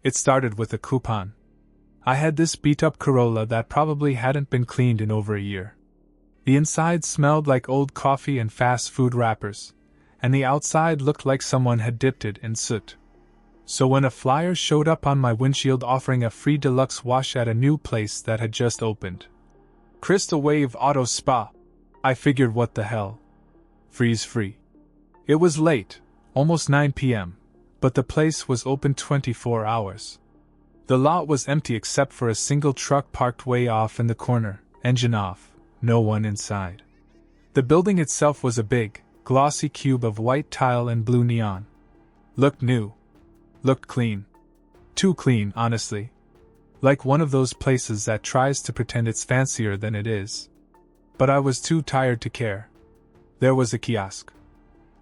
It started with a coupon. I had this beat-up Corolla that probably hadn't been cleaned in over a year. The inside smelled like old coffee and fast food wrappers, and the outside looked like someone had dipped it in soot. So when a flyer showed up on my windshield offering a free deluxe wash at a new place that had just opened, Crystal Wave Auto Spa, I figured, what the hell? Freeze free. It was late, almost 9 p.m., but the place was open 24 hours. The lot was empty except for a single truck parked way off in the corner, engine off, no one inside. The building itself was a big, glossy cube of white tile and blue neon. Looked new. Looked clean. Too clean, honestly. Like one of those places that tries to pretend it's fancier than it is. But I was too tired to care. There was a kiosk.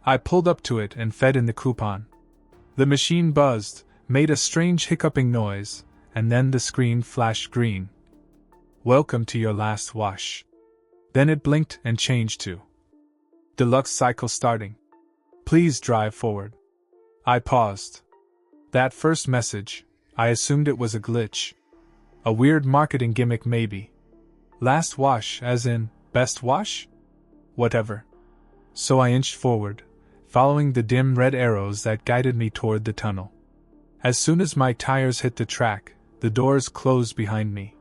I pulled up to it and fed in the coupon. The machine buzzed, made a strange hiccuping noise, and then the screen flashed green. Welcome to your last wash. Then it blinked and changed to deluxe cycle starting. Please drive forward. I paused. That first message, I assumed it was a glitch. A weird marketing gimmick maybe. Last wash as in, best wash? Whatever. So I inched forward, following the dim red arrows that guided me toward the tunnel. As soon as my tires hit the track, the doors closed behind me.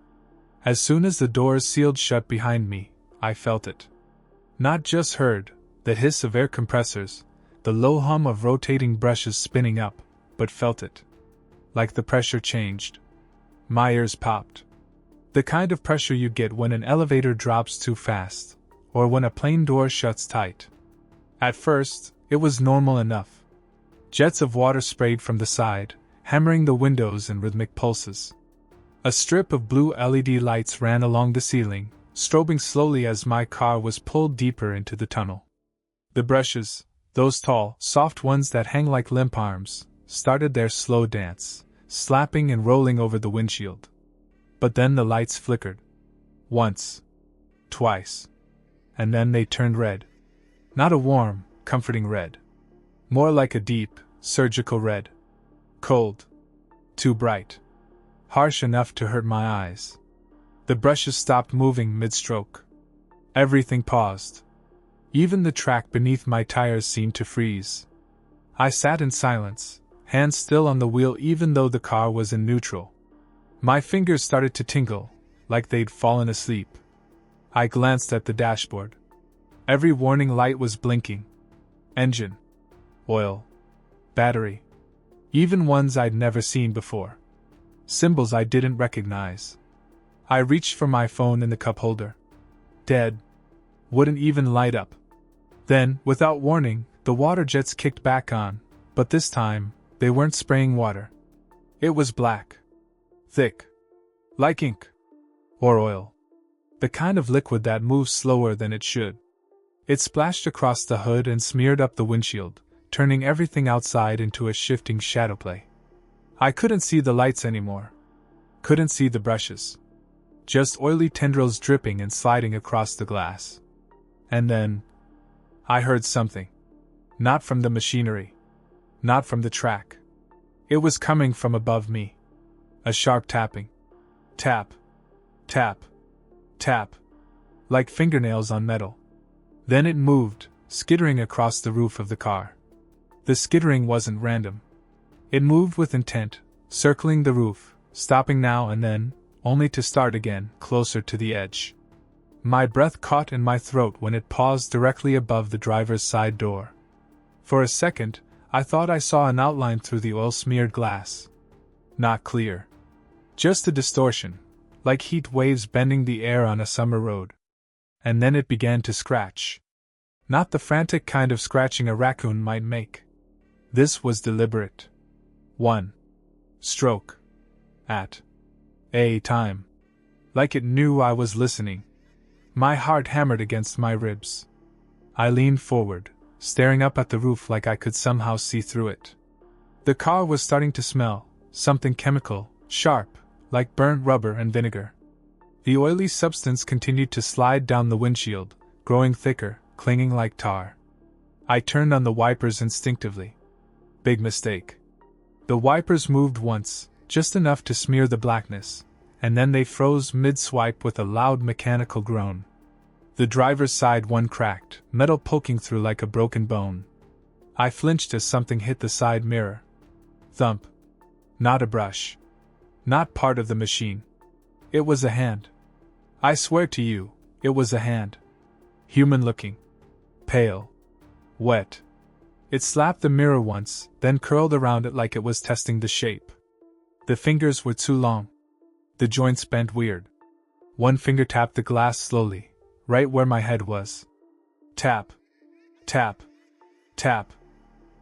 As soon as the doors sealed shut behind me, I felt it. Not just heard, the hiss of air compressors, the low hum of rotating brushes spinning up, but felt it. Like the pressure changed. My ears popped. The kind of pressure you get when an elevator drops too fast, or when a plane door shuts tight. At first, it was normal enough. Jets of water sprayed from the side, hammering the windows in rhythmic pulses. A strip of blue LED lights ran along the ceiling, strobing slowly as my car was pulled deeper into the tunnel. The brushes, those tall, soft ones that hang like limp arms, started their slow dance, slapping and rolling over the windshield. But then the lights flickered. Once. Twice. And then they turned red. Not a warm, comforting red. More like a deep, surgical red. Cold. Too bright. Harsh enough to hurt my eyes. The brushes stopped moving mid-stroke. Everything paused. Even the track beneath my tires seemed to freeze. I sat in silence, hands still on the wheel even though the car was in neutral. My fingers started to tingle, like they'd fallen asleep. I glanced at the dashboard. Every warning light was blinking. Engine. Oil. Battery. Even ones I'd never seen before. Symbols I didn't recognize. I reached for my phone in the cup holder. Dead. Wouldn't even light up. Then, without warning, the water jets kicked back on, but this time, they weren't spraying water. It was black. Thick. Like ink. Or oil. The kind of liquid that moves slower than it should. It splashed across the hood and smeared up the windshield, turning everything outside into a shifting shadow play. I couldn't see the lights anymore. Couldn't see the brushes. Just oily tendrils dripping and sliding across the glass. And then, I heard something. Not from the machinery. Not from the track. It was coming from above me. A sharp tapping. Tap. Tap. Tap. Like fingernails on metal. Then it moved, skittering across the roof of the car. The skittering wasn't random. It moved with intent, circling the roof, stopping now and then, only to start again, closer to the edge. My breath caught in my throat when it paused directly above the driver's side door. For a second, I thought I saw an outline through the oil-smeared glass. Not clear. Just a distortion, like heat waves bending the air on a summer road. And then it began to scratch. Not the frantic kind of scratching a raccoon might make. This was deliberate. One stroke at a time. Like it knew I was listening. My heart hammered against my ribs. I leaned forward, staring up at the roof like I could somehow see through it. The car was starting to smell, something chemical, sharp, like burnt rubber and vinegar. The oily substance continued to slide down the windshield, growing thicker, clinging like tar. I turned on the wipers instinctively. Big mistake. The wipers moved once, just enough to smear the blackness, and then they froze mid-swipe with a loud mechanical groan. The driver's side one cracked, metal poking through like a broken bone. I flinched as something hit the side mirror. Thump. Not a brush. Not part of the machine. It was a hand. I swear to you, it was a hand. Human-looking. Pale. Wet. It slapped the mirror once, then curled around it like it was testing the shape. The fingers were too long. The joints bent weird. One finger tapped the glass slowly, right where my head was. Tap. Tap. Tap.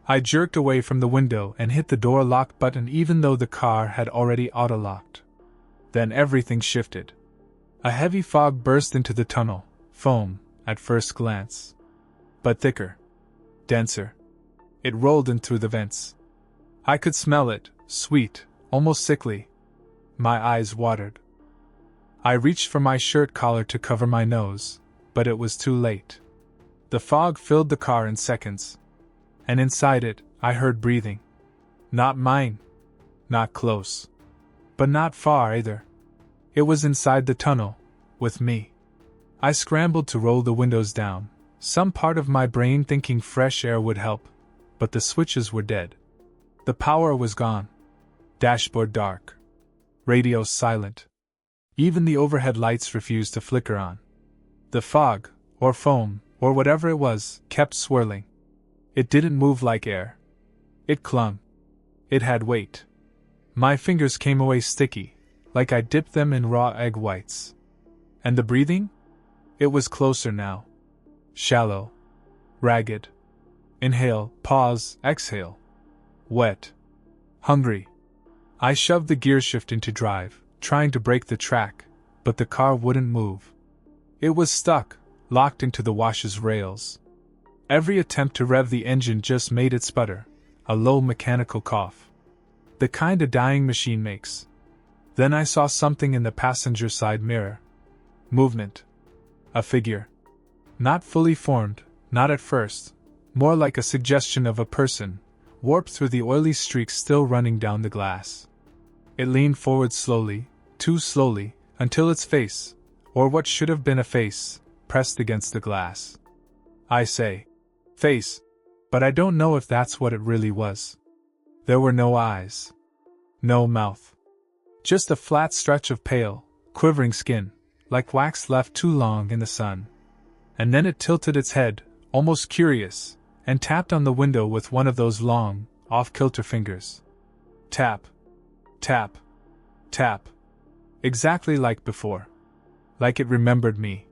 I jerked away from the window and hit the door lock button even though the car had already auto-locked. Then everything shifted. A heavy fog burst into the tunnel, foam, at first glance. But thicker. Denser. It rolled in through the vents. I could smell it, sweet, almost sickly. My eyes watered. I reached for my shirt collar to cover my nose, but it was too late. The fog filled the car in seconds. And inside it, I heard breathing. Not mine. Not close. But not far either. It was inside the tunnel, with me. I scrambled to roll the windows down, some part of my brain thinking fresh air would help, but the switches were dead. The power was gone. Dashboard dark. Radio silent. Even the overhead lights refused to flicker on. The fog, or foam, or whatever it was, kept swirling. It didn't move like air. It clung. It had weight. My fingers came away sticky, like I dipped them in raw egg whites. And the breathing? It was closer now. Shallow. Ragged. Inhale, pause, exhale. Wet. Hungry. I shoved the gear shift into drive, trying to break the track, but the car wouldn't move. It was stuck, locked into the wash's rails. Every attempt to rev the engine just made it sputter, a low mechanical cough. The kind a dying machine makes. Then I saw something in the passenger side mirror. Movement. A figure. Not fully formed, not at first, more like a suggestion of a person, warped through the oily streaks still running down the glass. It leaned forward slowly, too slowly, until its face, or what should have been a face, pressed against the glass. I say, face, but I don't know if that's what it really was. There were no eyes. No mouth. Just a flat stretch of pale, quivering skin, like wax left too long in the sun. And then it tilted its head, almost curious, and tapped on the window with one of those long, off-kilter fingers. Tap. Tap. Tap. Exactly like before. Like it remembered me.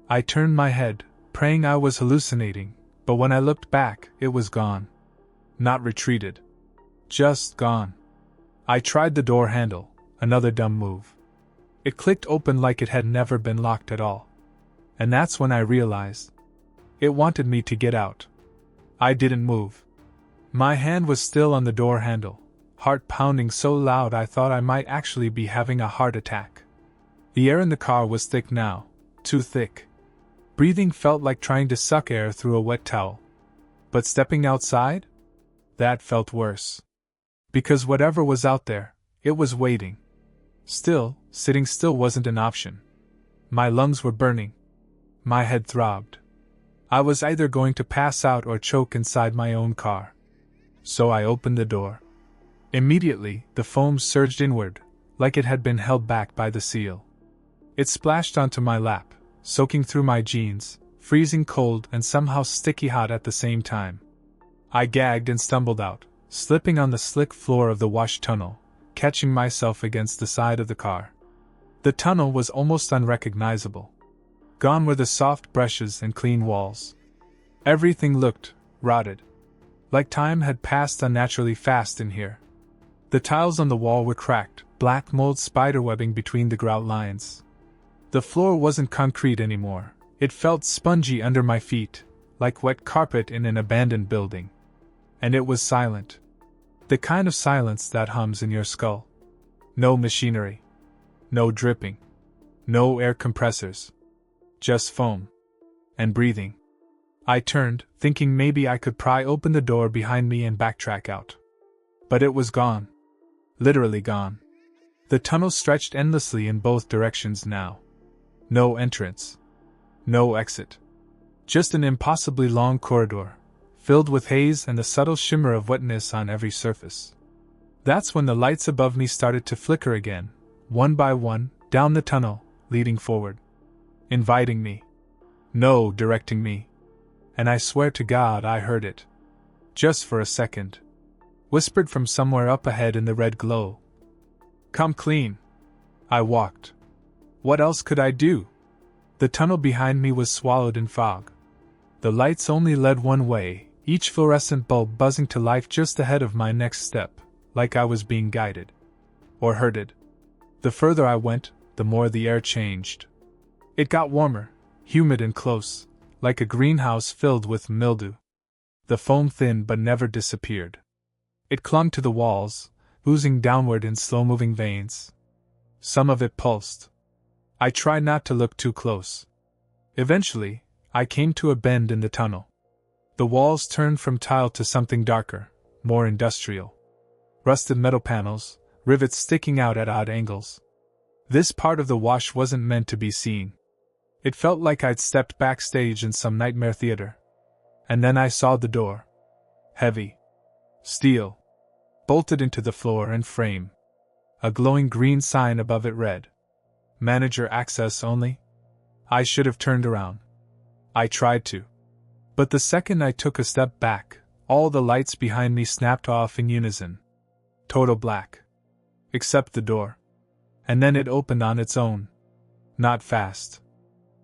I turned my head, praying I was hallucinating, but when I looked back, it was gone. Not retreated. Just gone. I tried the door handle, another dumb move. It clicked open like it had never been locked at all. And that's when I realized. It wanted me to get out. I didn't move. My hand was still on the door handle, heart pounding so loud I thought I might actually be having a heart attack. The air in the car was thick now, too thick. Breathing felt like trying to suck air through a wet towel. But stepping outside? That felt worse. Because whatever was out there, it was waiting. Still, sitting still wasn't an option. My lungs were burning. My head throbbed. I was either going to pass out or choke inside my own car. So I opened the door. Immediately, the foam surged inward, like it had been held back by the seal. It splashed onto my lap, soaking through my jeans, freezing cold and somehow sticky hot at the same time. I gagged and stumbled out, slipping on the slick floor of the wash tunnel, catching myself against the side of the car. The tunnel was almost unrecognizable. Gone were the soft brushes and clean walls. Everything looked rotted. Like time had passed unnaturally fast in here. The tiles on the wall were cracked, black mold spiderwebbing between the grout lines. The floor wasn't concrete anymore. It felt spongy under my feet, like wet carpet in an abandoned building. And it was silent. The kind of silence that hums in your skull. No machinery. No dripping. No air compressors. Just foam. And breathing. I turned, thinking maybe I could pry open the door behind me and backtrack out. But it was gone. Literally gone. The tunnel stretched endlessly in both directions now. No entrance. No exit. Just an impossibly long corridor, filled with haze and the subtle shimmer of wetness on every surface. That's when the lights above me started to flicker again, one by one, down the tunnel, leading forward. Inviting me. No, directing me. And I swear to God I heard it. Just for a second. Whispered from somewhere up ahead in the red glow. Come clean. I walked. What else could I do? The tunnel behind me was swallowed in fog. The lights only led one way, each fluorescent bulb buzzing to life just ahead of my next step, like I was being guided. Or herded. The further I went, the more the air changed. It got warmer, humid and close, like a greenhouse filled with mildew. The foam thinned but never disappeared. It clung to the walls, oozing downward in slow-moving veins. Some of it pulsed. I tried not to look too close. Eventually, I came to a bend in the tunnel. The walls turned from tile to something darker, more industrial. Rusted metal panels, rivets sticking out at odd angles. This part of the wash wasn't meant to be seen. It felt like I'd stepped backstage in some nightmare theater. And then I saw the door. Heavy. Steel. Bolted into the floor and frame. A glowing green sign above it read, Manager access only. I should have turned around. I tried to. But the second I took a step back, all the lights behind me snapped off in unison. Total black. Except the door. And then it opened on its own. Not fast.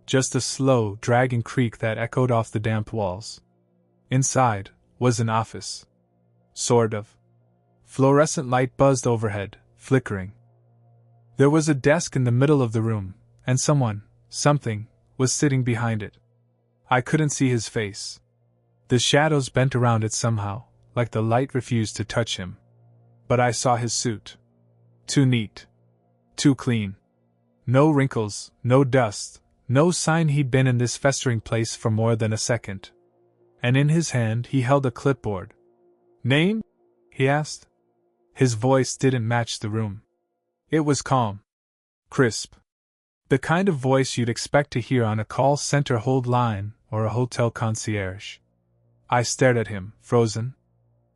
Just a slow, dragging creak that echoed off the damp walls. Inside was an office. Sort of. Fluorescent light buzzed overhead, flickering. There was a desk in the middle of the room, and something, was sitting behind it. I couldn't see his face. The shadows bent around it somehow, like the light refused to touch him. But I saw his suit. Too neat. Too clean. No wrinkles, no dust, no sign he'd been in this festering place for more than a second. And in his hand he held a clipboard. Name? He asked. His voice didn't match the room. It was calm. Crisp. The kind of voice you'd expect to hear on a call center hold line or a hotel concierge. I stared at him, frozen.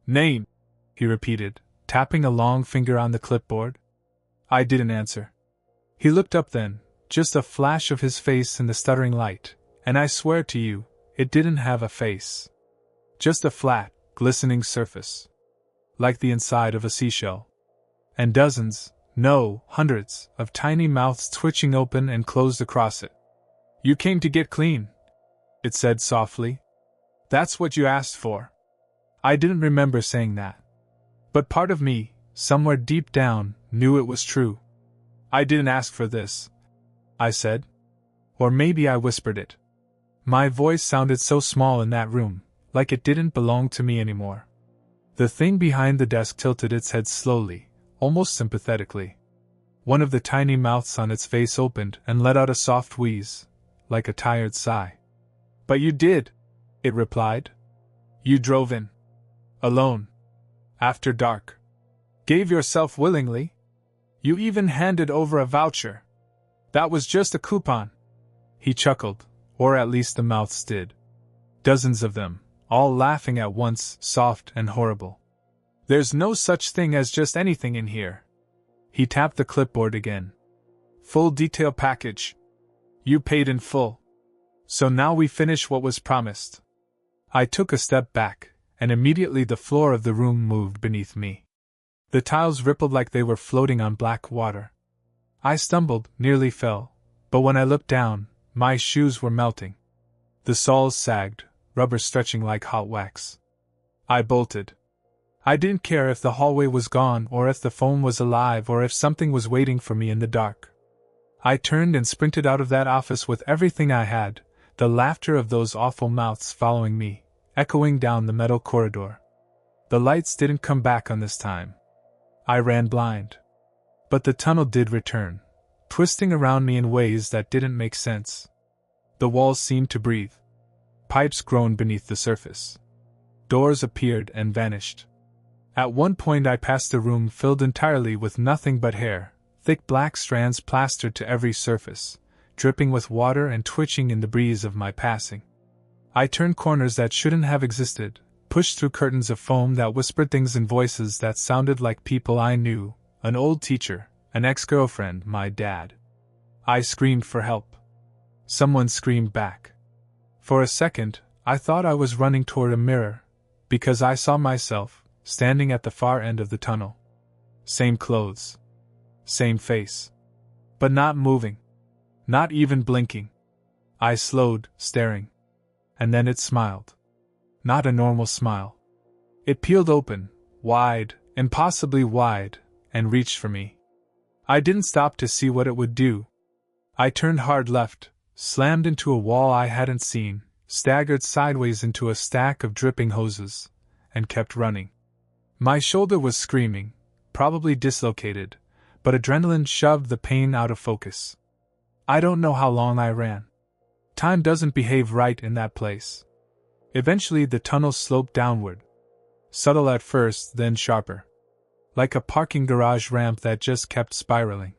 Name, he repeated, tapping a long finger on the clipboard. I didn't answer. He looked up then, just a flash of his face in the stuttering light, and I swear to you, it didn't have a face. Just a flat, glistening surface. Like the inside of a seashell. And dozens, no, hundreds, of tiny mouths twitching open and closed across it. You came to get clean, it said softly. That's what you asked for. I didn't remember saying that. But part of me, somewhere deep down, knew it was true. I didn't ask for this, I said. Or maybe I whispered it. My voice sounded so small in that room, like it didn't belong to me anymore. The thing behind the desk tilted its head slowly, almost sympathetically. One of the tiny mouths on its face opened and let out a soft wheeze, like a tired sigh. But you did, it replied. You drove in. Alone. After dark. Gave yourself willingly. You even handed over a voucher. That was just a coupon. He chuckled, or at least the mouths did. Dozens of them, all laughing at once, soft and horrible. There's no such thing as just anything in here. He tapped the clipboard again. Full detail package. You paid in full. So now we finish what was promised. I took a step back, and immediately the floor of the room moved beneath me. The tiles rippled like they were floating on black water. I stumbled, nearly fell, but when I looked down, my shoes were melting. The soles sagged, rubber stretching like hot wax. I bolted. I didn't care if the hallway was gone or if the foam was alive or if something was waiting for me in the dark. I turned and sprinted out of that office with everything I had, the laughter of those awful mouths following me, echoing down the metal corridor. The lights didn't come back on this time. I ran blind. But the tunnel did return, twisting around me in ways that didn't make sense. The walls seemed to breathe. Pipes groaned beneath the surface. Doors appeared and vanished. At one point I passed a room filled entirely with nothing but hair, thick black strands plastered to every surface, dripping with water and twitching in the breeze of my passing. I turned corners that shouldn't have existed, pushed through curtains of foam that whispered things in voices that sounded like people I knew, an old teacher, an ex-girlfriend, my dad. I screamed for help. Someone screamed back. For a second, I thought I was running toward a mirror, because I saw myself, standing at the far end of the tunnel. Same clothes. Same face. But not moving. Not even blinking. I slowed, staring. And then it smiled. Not a normal smile. It peeled open, wide, impossibly wide, and reached for me. I didn't stop to see what it would do. I turned hard left, slammed into a wall I hadn't seen, staggered sideways into a stack of dripping hoses, and kept running. My shoulder was screaming, probably dislocated, but adrenaline shoved the pain out of focus. I don't know how long I ran. Time doesn't behave right in that place. Eventually the tunnel sloped downward. Subtle at first, then sharper. Like a parking garage ramp that just kept spiraling.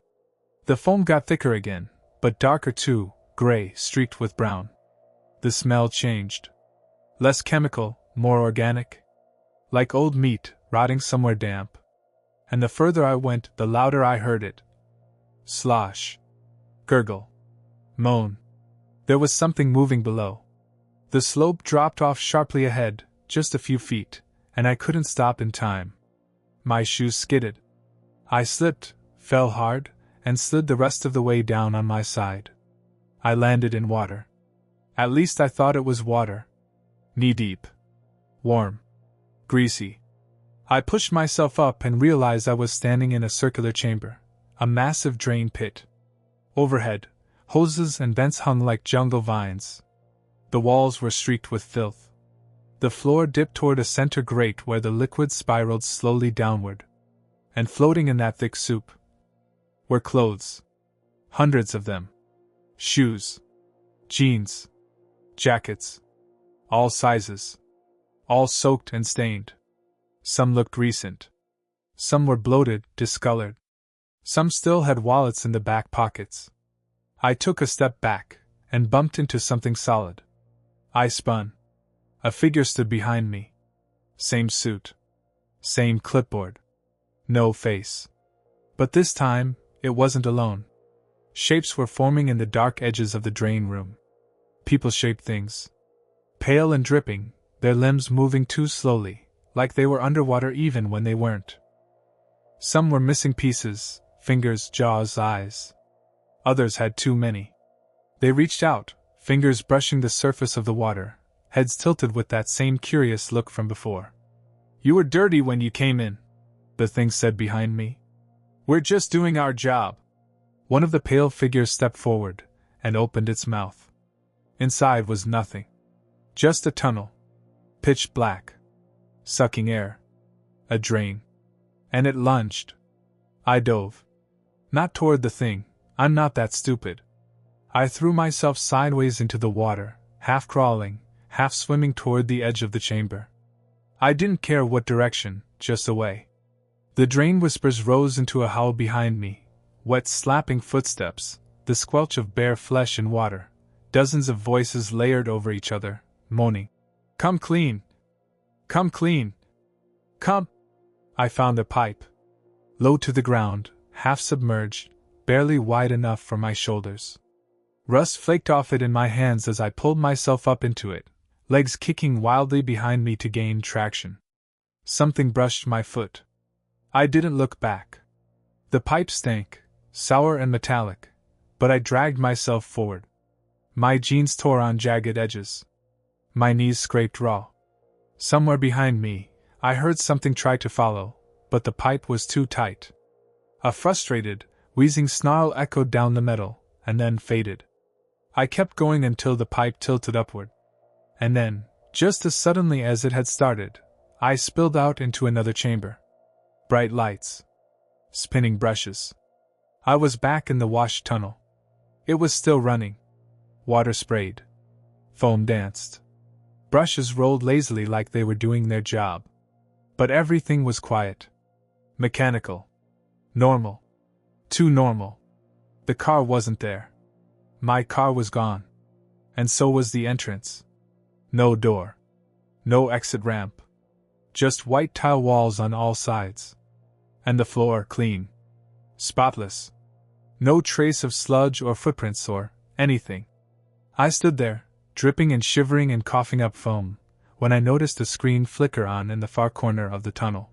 The foam got thicker again, but darker too, gray, streaked with brown. The smell changed. Less chemical, more organic. Like old meat, rotting somewhere damp. And the further I went, the louder I heard it. Slosh. Gurgle. Moan. There was something moving below. The slope dropped off sharply ahead, just a few feet, and I couldn't stop in time. My shoes skidded. I slipped, fell hard, and slid the rest of the way down on my side. I landed in water. At least I thought it was water. Knee-deep. Warm. Greasy. I pushed myself up and realized I was standing in a circular chamber, a massive drain pit. Overhead, hoses and vents hung like jungle vines. The walls were streaked with filth. The floor dipped toward a center grate where the liquid spiraled slowly downward. And floating in that thick soup were clothes. Hundreds of them. Shoes. Jeans. Jackets. All sizes. All soaked and stained. Some looked recent. Some were bloated, discolored. Some still had wallets in the back pockets. I took a step back, and bumped into something solid. I spun. A figure stood behind me. Same suit. Same clipboard. No face. But this time, it wasn't alone. Shapes were forming in the dark edges of the drain room. People-shaped things. Pale and dripping, their limbs moving too slowly, like they were underwater even when they weren't. Some were missing pieces, fingers, jaws, eyes. Others had too many. They reached out, fingers brushing the surface of the water, heads tilted with that same curious look from before. "You were dirty when you came in," the thing said behind me. "We're just doing our job." One of the pale figures stepped forward, and opened its mouth. Inside was nothing. Just a tunnel. Pitch black. Sucking air. A drain. And it lunged. I dove. Not toward the thing, I'm not that stupid. I threw myself sideways into the water, half crawling, half swimming toward the edge of the chamber. I didn't care what direction, just away. The drain whispers rose into a howl behind me, wet slapping footsteps, the squelch of bare flesh in water, dozens of voices layered over each other, moaning. "Come clean! Come clean! Come!" I found a pipe. Low to the ground, half submerged, barely wide enough for my shoulders. Rust flaked off it in my hands as I pulled myself up into it, legs kicking wildly behind me to gain traction. Something brushed my foot. I didn't look back. The pipe stank, sour and metallic, but I dragged myself forward. My jeans tore on jagged edges. My knees scraped raw. Somewhere behind me, I heard something try to follow, but the pipe was too tight. A frustrated, wheezing snarl echoed down the metal, and then faded. I kept going until the pipe tilted upward. And then, just as suddenly as it had started, I spilled out into another chamber. Bright lights. Spinning brushes. I was back in the wash tunnel. It was still running. Water sprayed. Foam danced. Brushes rolled lazily like they were doing their job. But everything was quiet. Mechanical. Normal. Too normal. The car wasn't there. My car was gone. And so was the entrance. No door. No exit ramp. Just white tile walls on all sides. And the floor clean. Spotless. No trace of sludge or footprints or anything. I stood there, dripping and shivering and coughing up foam, when I noticed a screen flicker on in the far corner of the tunnel.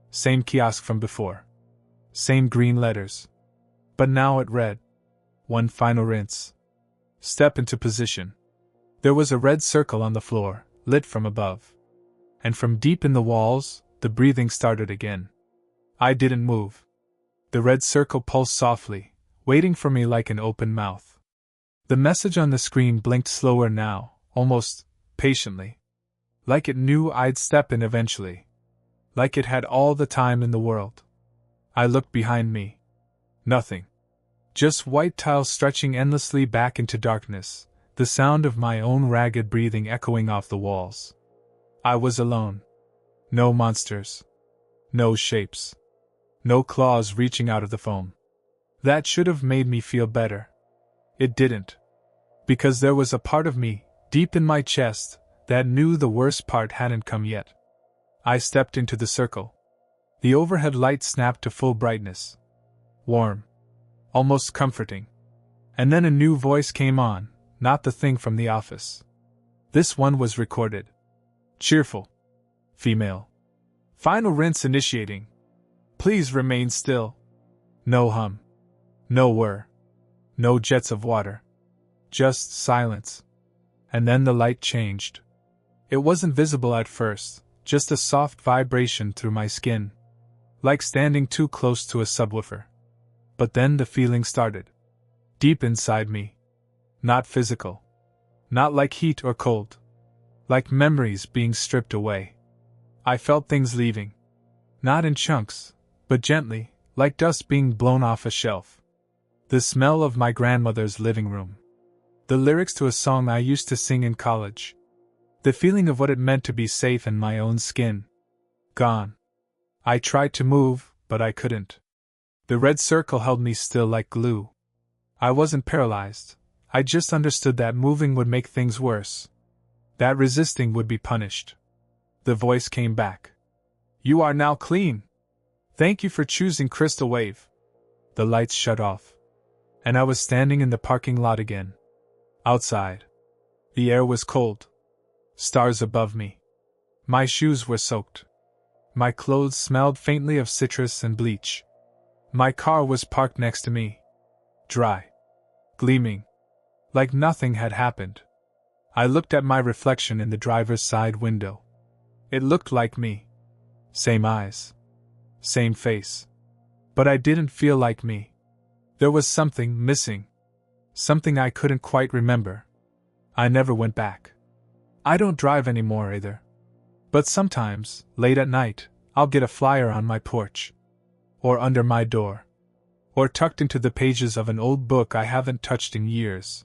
Same kiosk from before. Same green letters. But now it read, "One final rinse. Step into position." There was a red circle on the floor, lit from above. And from deep in the walls, the breathing started again. I didn't move. The red circle pulsed softly, waiting for me like an open mouth. The message on the screen blinked slower now, almost patiently. Like it knew I'd step in eventually. Like it had all the time in the world. I looked behind me. Nothing. Just white tiles stretching endlessly back into darkness, the sound of my own ragged breathing echoing off the walls. I was alone. No monsters. No shapes. No claws reaching out of the foam. That should have made me feel better. It didn't. Because there was a part of me, deep in my chest, that knew the worst part hadn't come yet. I stepped into the circle. The overhead light snapped to full brightness. Warm. Almost comforting. And then a new voice came on, not the thing from the office. This one was recorded. Cheerful. Female. Final rinse initiating. Please remain still. No hum. No whir. No jets of water. Just silence. And then the light changed. It wasn't visible at first, just a soft vibration through my skin. Like standing too close to a subwoofer. But then the feeling started. Deep inside me. Not physical. Not like heat or cold. Like memories being stripped away. I felt things leaving. Not in chunks, but gently, like dust being blown off a shelf. The smell of my grandmother's living room. The lyrics to a song I used to sing in college. The feeling of what it meant to be safe in my own skin. Gone. I tried to move, but I couldn't. The red circle held me still like glue. I wasn't paralyzed. I just understood that moving would make things worse. That resisting would be punished. The voice came back. You are now clean. Thank you for choosing Crystal Wave. The lights shut off. And I was standing in the parking lot again. Outside. The air was cold. Stars above me. My shoes were soaked. My clothes smelled faintly of citrus and bleach. My car was parked next to me. Dry. Gleaming. Like nothing had happened. I looked at my reflection in the driver's side window. It looked like me. Same eyes. Same face. But I didn't feel like me. There was something missing. Something I couldn't quite remember. I never went back. I don't drive anymore either. But sometimes, late at night, I'll get a flyer on my porch. Or under my door. Or tucked into the pages of an old book I haven't touched in years.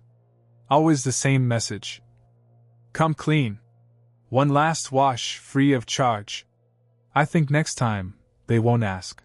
Always the same message. Come clean. One last wash, free of charge. I think next time, they won't ask.